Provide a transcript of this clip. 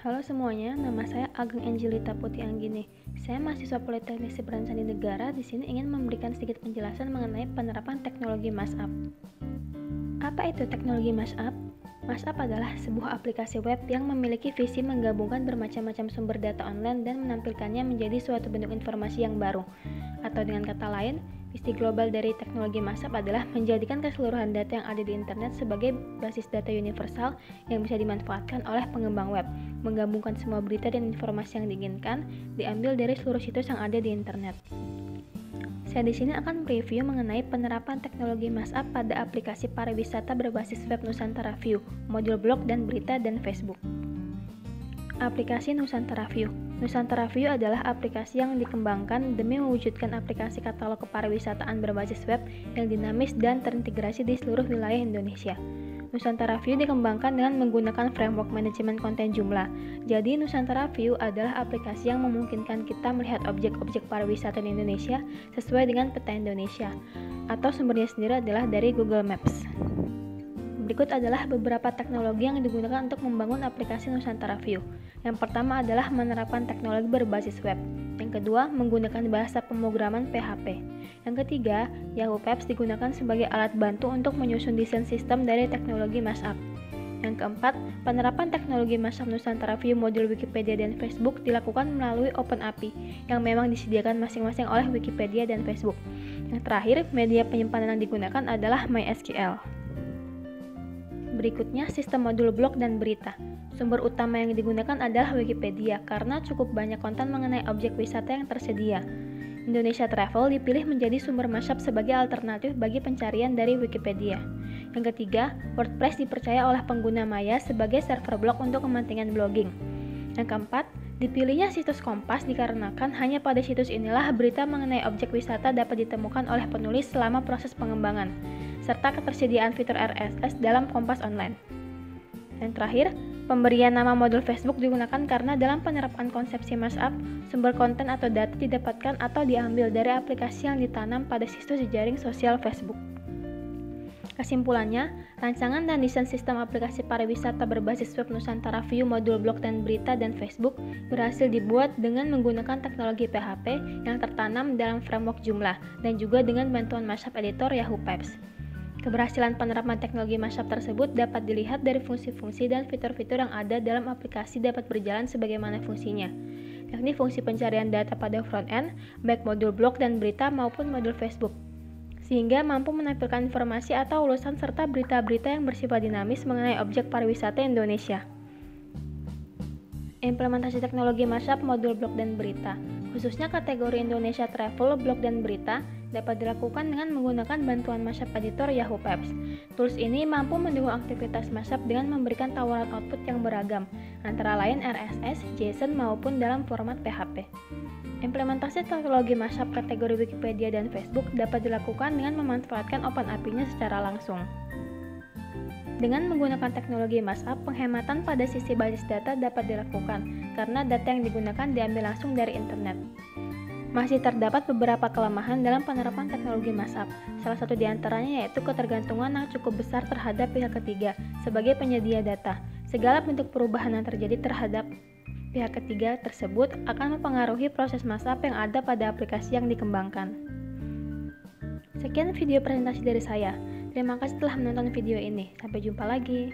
Halo semuanya, nama saya Ageng Angelita Putih Anggini. Saya mahasiswa Politeknik Sipran Sandi Negara. Di sini ingin memberikan sedikit penjelasan mengenai penerapan teknologi mashup. Apa itu teknologi mashup? Mashup adalah sebuah aplikasi web yang memiliki visi menggabungkan bermacam-macam sumber data online dan menampilkannya menjadi suatu bentuk informasi yang baru. Atau dengan kata lain, visi global dari teknologi mashup adalah menjadikan keseluruhan data yang ada di internet sebagai basis data universal yang bisa dimanfaatkan oleh pengembang web, menggabungkan semua berita dan informasi yang diinginkan, diambil dari seluruh situs yang ada di internet. Saya di sini akan mereview mengenai penerapan teknologi mashup pada aplikasi pariwisata berbasis web Nusantara View, modul blog dan berita, dan Facebook. Aplikasi Nusantara View. Nusantara View adalah aplikasi yang dikembangkan demi mewujudkan aplikasi katalog kepariwisataan berbasis web yang dinamis dan terintegrasi di seluruh wilayah Indonesia. Nusantara View dikembangkan dengan menggunakan framework manajemen konten jumlah. Jadi, Nusantara View adalah aplikasi yang memungkinkan kita melihat objek-objek pariwisata di Indonesia sesuai dengan peta Indonesia, atau sumbernya sendiri adalah dari Google Maps. Berikut adalah beberapa teknologi yang digunakan untuk membangun aplikasi Nusantara View. Yang pertama adalah menerapkan teknologi berbasis web. Yang kedua, menggunakan bahasa pemrograman PHP. Yang ketiga, Yahoo Maps digunakan sebagai alat bantu untuk menyusun desain sistem dari teknologi mashup. Yang keempat, penerapan teknologi mashup Nusantara View modul Wikipedia dan Facebook dilakukan melalui OpenAPI yang memang disediakan masing-masing oleh Wikipedia dan Facebook. Yang terakhir, media penyimpanan yang digunakan adalah MySQL. Berikutnya, sistem modul blog dan berita. Sumber utama yang digunakan adalah Wikipedia karena cukup banyak konten mengenai objek wisata yang tersedia. Indonesia Travel dipilih menjadi sumber mashup sebagai alternatif bagi pencarian dari Wikipedia. Yang ketiga, WordPress dipercaya oleh pengguna Maya sebagai server blog untuk kepentingan blogging. Yang keempat, dipilihnya situs Kompas dikarenakan hanya pada situs inilah berita mengenai objek wisata dapat ditemukan oleh penulis selama proses pengembangan, serta ketersediaan fitur RSS dalam Kompas Online. Yang terakhir, pemberian nama modul Facebook digunakan karena dalam penerapan konsepsi mashup, sumber konten atau data didapatkan atau diambil dari aplikasi yang ditanam pada situs jejaring sosial Facebook. Kesimpulannya, rancangan dan desain sistem aplikasi pariwisata berbasis web Nusantara View modul blog dan berita dan Facebook berhasil dibuat dengan menggunakan teknologi PHP yang tertanam dalam framework jumlah dan juga dengan bantuan mashup editor Yahoo Maps. Keberhasilan penerapan teknologi mashup tersebut dapat dilihat dari fungsi-fungsi dan fitur-fitur yang ada dalam aplikasi dapat berjalan sebagaimana fungsinya, yakni fungsi pencarian data pada front-end, baik modul blog dan berita maupun modul Facebook, sehingga mampu menampilkan informasi atau ulasan serta berita-berita yang bersifat dinamis mengenai objek pariwisata Indonesia. Implementasi teknologi mashup modul blog dan berita, khususnya kategori Indonesia Travel, blog dan berita, dapat dilakukan dengan menggunakan bantuan mashup editor Yahoo Maps. Tools ini mampu mendukung aktivitas mashup dengan memberikan tawaran output yang beragam, antara lain RSS, JSON maupun dalam format PHP. Implementasi teknologi mashup kategori Wikipedia dan Facebook dapat dilakukan dengan memanfaatkan OpenAPI-nya secara langsung. Dengan menggunakan teknologi mashup, penghematan pada sisi basis data dapat dilakukan karena data yang digunakan diambil langsung dari internet. Masih terdapat beberapa kelemahan dalam penerapan teknologi mashup. Salah satu di antaranya yaitu ketergantungan yang cukup besar terhadap pihak ketiga sebagai penyedia data. Segala bentuk perubahan yang terjadi terhadap pihak ketiga tersebut akan mempengaruhi proses mashup yang ada pada aplikasi yang dikembangkan. Sekian video presentasi dari saya. Terima kasih telah menonton video ini. Sampai jumpa lagi.